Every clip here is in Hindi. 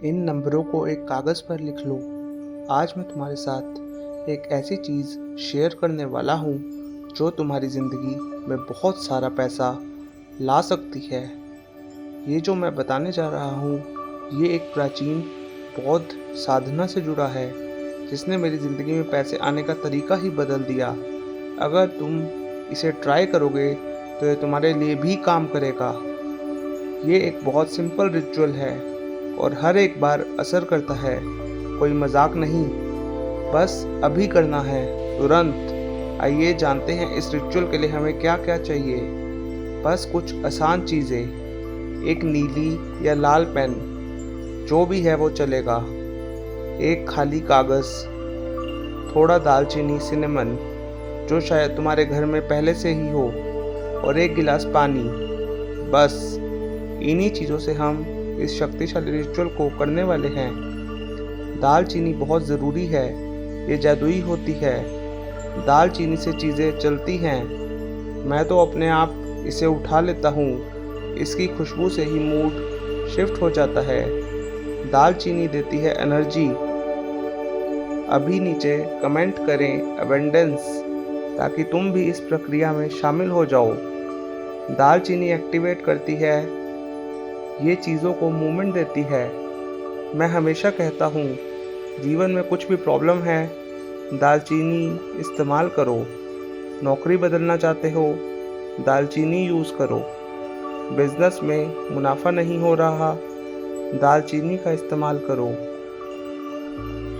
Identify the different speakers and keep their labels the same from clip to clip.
Speaker 1: इन नंबरों को एक कागज़ पर लिख लो। आज मैं तुम्हारे साथ एक ऐसी चीज़ शेयर करने वाला हूँ जो तुम्हारी ज़िंदगी में बहुत सारा पैसा ला सकती है। ये जो मैं बताने जा रहा हूँ, ये एक प्राचीन बौद्ध साधना से जुड़ा है, जिसने मेरी ज़िंदगी में पैसे आने का तरीका ही बदल दिया। अगर तुम इसे ट्राई करोगे, तो ये तुम्हारे लिए भी काम करेगा। ये एक बहुत सिंपल रिचुअल है और हर एक बार असर करता है। कोई मजाक नहीं, बस अभी करना है, तुरंत। आइए जानते हैं इस रिचुअल के लिए हमें क्या क्या चाहिए। बस कुछ आसान चीज़ें, एक नीली या लाल पेन, जो भी है वो चलेगा, एक खाली कागज़, थोड़ा दालचीनी सिनेमन जो शायद तुम्हारे घर में पहले से ही हो, और एक गिलास पानी। बस इन्हीं चीज़ों से हम इस शक्तिशाली रिचुअल को करने वाले हैं। दालचीनी बहुत ज़रूरी है, ये जादुई होती है। दालचीनी से चीज़ें चलती हैं। मैं तो अपने आप इसे उठा लेता हूँ, इसकी खुशबू से ही मूड शिफ्ट हो जाता है। दालचीनी देती है एनर्जी। अभी नीचे कमेंट करें अबंडेंस, ताकि तुम भी इस प्रक्रिया में शामिल हो जाओ। दालचीनी एक्टिवेट करती है, ये चीज़ों को मूवमेंट देती है। मैं हमेशा कहता हूँ, जीवन में कुछ भी प्रॉब्लम है, दालचीनी इस्तेमाल करो। नौकरी बदलना चाहते हो, दालचीनी यूज़ करो। बिजनेस में मुनाफा नहीं हो रहा, दालचीनी का इस्तेमाल करो।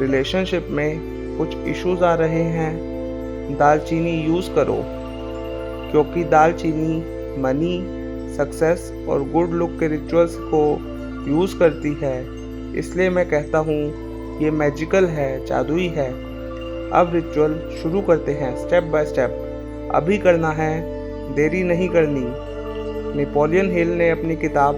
Speaker 1: रिलेशनशिप में कुछ इश्यूज आ रहे हैं, दालचीनी यूज़ करो, क्योंकि दालचीनी मनी, सक्सेस और गुड लुक के रिचुअल्स को यूज़ करती है। इसलिए मैं कहता हूँ, ये मैजिकल है, जादुई है। अब रिचुअल शुरू करते हैं स्टेप बाय स्टेप। अभी करना है, देरी नहीं करनी। नेपोलियन हिल ने अपनी किताब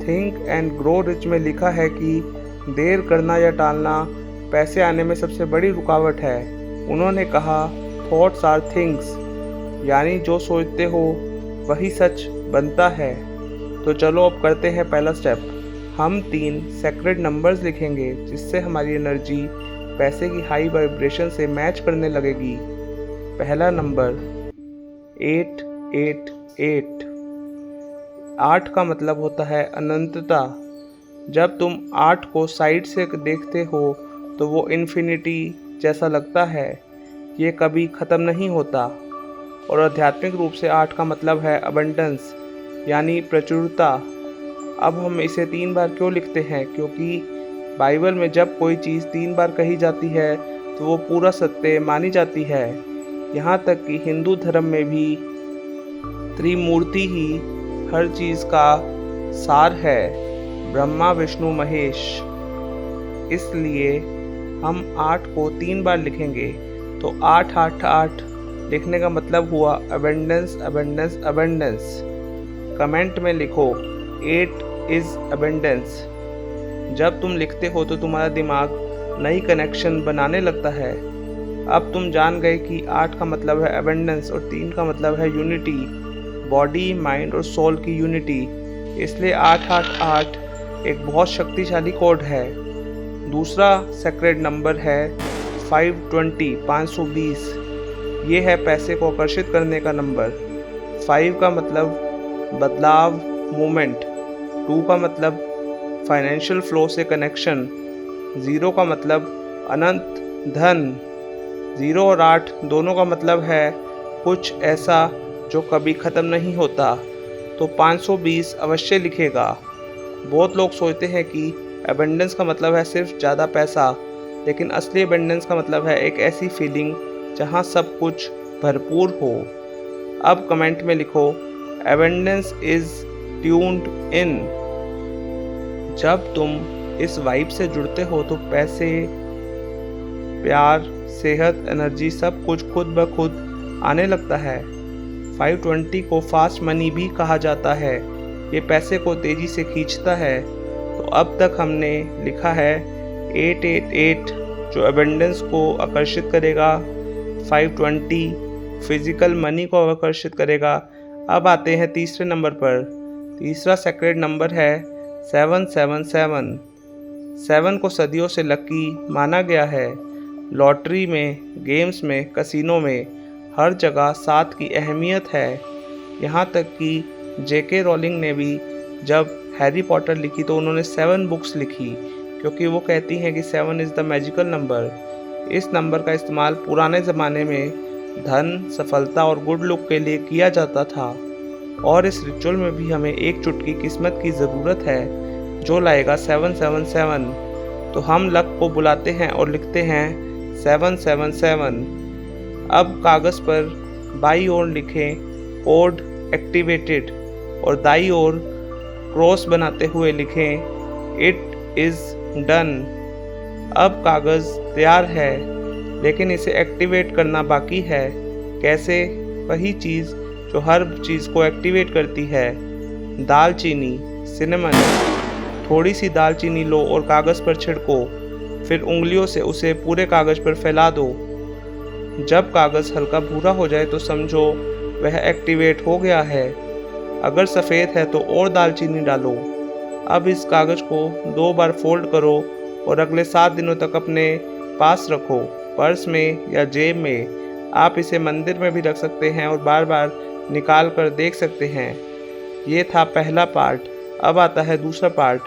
Speaker 1: थिंक एंड ग्रो रिच में लिखा है कि देर करना या टालना पैसे आने में सबसे बड़ी रुकावट है। उन्होंने कहा, थॉट्स आर थिंग्स, यानी जो सोचते हो वही सच बनता है। तो चलो अब करते हैं पहला स्टेप। हम 3 सेक्रेड नंबर्स लिखेंगे, जिससे हमारी एनर्जी पैसे की हाई वाइब्रेशन से मैच करने लगेगी। पहला नंबर 888। 8 का मतलब होता है अनंतता। जब तुम 8 को साइड से देखते हो तो वो इन्फिनिटी जैसा लगता है, ये कभी ख़त्म नहीं होता। और आध्यात्मिक रूप से 8 का मतलब है अबंडेंस, यानी प्रचुरता। अब हम इसे 3 बार क्यों लिखते हैं? क्योंकि बाइबल में जब कोई चीज़ 3 बार कही जाती है तो वो पूरा सत्य मानी जाती है। यहाँ तक कि हिंदू धर्म में भी त्रिमूर्ति ही हर चीज़ का सार है, ब्रह्मा विष्णु महेश। इसलिए हम 8 को 3 बार लिखेंगे। तो 888 लिखने का मतलब हुआ अबंडेंस, अबंडेंस, अबंडेंस। कमेंट में लिखो 8 इज़ अबंडेंस। जब तुम लिखते हो तो तुम्हारा दिमाग नई कनेक्शन बनाने लगता है। अब तुम जान गए कि 8 का मतलब है अबंडेंस और 3 का मतलब है यूनिटी, बॉडी, माइंड और सोल की यूनिटी। इसलिए 888 एक बहुत शक्तिशाली कोड है। दूसरा सेक्रेड नंबर है 520, 520। ये है पैसे को आकर्षित करने का नंबर। 5 का मतलब बदलाव, मूवमेंट। 2 का मतलब फाइनेंशियल फ्लो से कनेक्शन। 0 का मतलब अनंत धन। 0 और 8 दोनों का मतलब है कुछ ऐसा जो कभी ख़त्म नहीं होता। तो 520 अवश्य लिखेगा। बहुत लोग सोचते हैं कि एबंडेंस का मतलब है सिर्फ ज़्यादा पैसा, लेकिन असली एबंडेंस का मतलब है एक ऐसी फीलिंग जहाँ सब कुछ भरपूर हो। अब कमेंट में लिखो एबंडेंस इज़ ट्यून्ड इन। जब तुम इस वाइब से जुड़ते हो तो पैसे, प्यार, सेहत, एनर्जी सब कुछ खुद ब खुद आने लगता है। 520 को फास्ट मनी भी कहा जाता है। ये पैसे को तेज़ी से खींचता है। तो अब तक हमने लिखा है 888 जो एबंडेंस को आकर्षित करेगा, 520 फिजिकल मनी को आकर्षित करेगा। अब आते हैं तीसरे नंबर पर। तीसरा सेक्रेड नंबर है 777। 7 को सदियों से लकी माना गया है। लॉटरी में, गेम्स में, कसिनो में, हर जगह 7 की अहमियत है। यहाँ तक कि जेके रोलिंग ने भी जब हैरी पॉटर लिखी तो उन्होंने 7 बुक्स लिखी, क्योंकि वो कहती हैं कि 7 इज़ द मैजिकल नंबर। इस नंबर का इस्तेमाल पुराने ज़माने में धन, सफलता और गुड लुक के लिए किया जाता था। और इस रिचुअल में भी हमें एक चुटकी किस्मत की ज़रूरत है जो लाएगा 777। तो हम लक को बुलाते हैं और लिखते हैं 777। अब कागज़ पर बाईं ओर लिखें कोड एक्टिवेटेड और दाईं ओर क्रॉस बनाते हुए लिखें इट इज़ डन। अब कागज़ तैयार है, लेकिन इसे एक्टिवेट करना बाकी है। कैसे? वही चीज़ जो हर चीज़ को एक्टिवेट करती है, दालचीनी, सिनेमन। थोड़ी सी दालचीनी लो और कागज़ पर छिड़को, फिर उंगलियों से उसे पूरे कागज़ पर फैला दो। जब कागज़ हल्का भूरा हो जाए तो समझो वह एक्टिवेट हो गया है। अगर सफ़ेद है तो और दालचीनी डालो। अब इस कागज़ को 2 बार फोल्ड करो और अगले 7 दिनों तक अपने पास रखो, पर्स में या जेब में। आप इसे मंदिर में भी रख सकते हैं और बार बार निकाल कर देख सकते हैं। ये था पहला पार्ट। अब आता है दूसरा पार्ट,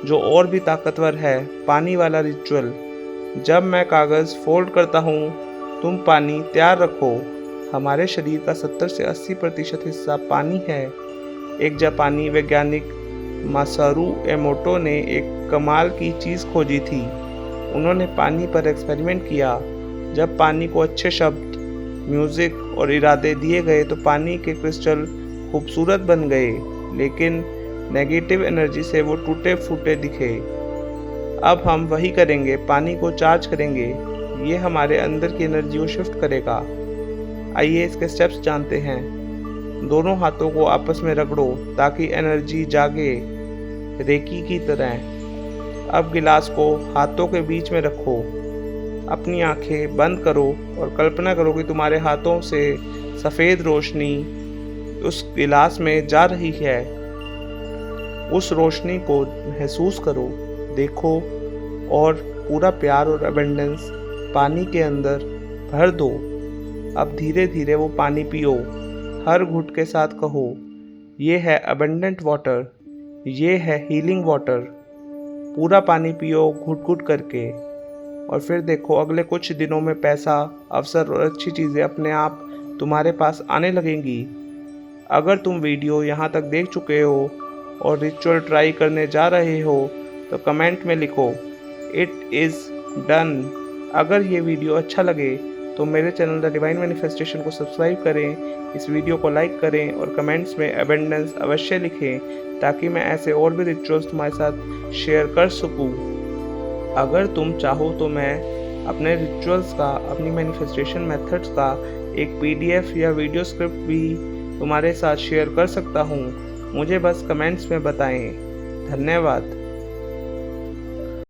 Speaker 1: जो और भी ताकतवर है, पानी वाला रिचुअल। जब मैं कागज़ फोल्ड करता हूँ, तुम पानी तैयार रखो। हमारे शरीर का 70 से 80% हिस्सा पानी है। एक जापानी वैज्ञानिक मासारू एमोटो ने एक कमाल की चीज़ खोजी थी। उन्होंने पानी पर एक्सपेरिमेंट किया। जब पानी को अच्छे शब्द, म्यूज़िक और इरादे दिए गए तो पानी के क्रिस्टल खूबसूरत बन गए, लेकिन नेगेटिव एनर्जी से वो टूटे फूटे दिखे। अब हम वही करेंगे, पानी को चार्ज करेंगे। ये हमारे अंदर की एनर्जी को शिफ्ट करेगा। आइए इसके स्टेप्स जानते हैं। दोनों हाथों को आपस में रगड़ो ताकि एनर्जी जागे, रेकी की तरह। अब गिलास को हाथों के बीच में रखो। अपनी आंखें बंद करो और कल्पना करो कि तुम्हारे हाथों से सफ़ेद रोशनी उस गिलास में जा रही है। उस रोशनी को महसूस करो, देखो और पूरा प्यार और अबेंडेंस पानी के अंदर भर दो। अब धीरे धीरे वो पानी पियो। हर घुट के साथ कहो, ये है अबंडेंट वाटर, ये है हीलिंग वाटर। पूरा पानी पियो घुट घुट करके, और फिर देखो अगले कुछ दिनों में पैसा, अवसर और अच्छी चीज़ें अपने आप तुम्हारे पास आने लगेंगी। अगर तुम वीडियो यहाँ तक देख चुके हो और रिचुअल ट्राई करने जा रहे हो तो कमेंट में लिखो इट इज़ डन। अगर ये वीडियो अच्छा लगे तो मेरे चैनल द डिवाइन मैनिफेस्टेशन को सब्सक्राइब करें, इस वीडियो को लाइक करें और कमेंट्स में अबेंडेंस अवश्य लिखें ताकि मैं ऐसे और भी रिचुअल्स तुम्हारे साथ शेयर कर सकूं। अगर तुम चाहो तो मैं अपने रिचुअल्स का, अपनी मैनिफेस्टेशन मेथड्स का एक PDF या वीडियो स्क्रिप्ट भी तुम्हारे साथ शेयर कर सकता हूँ। मुझे बस कमेंट्स में बताएं। धन्यवाद।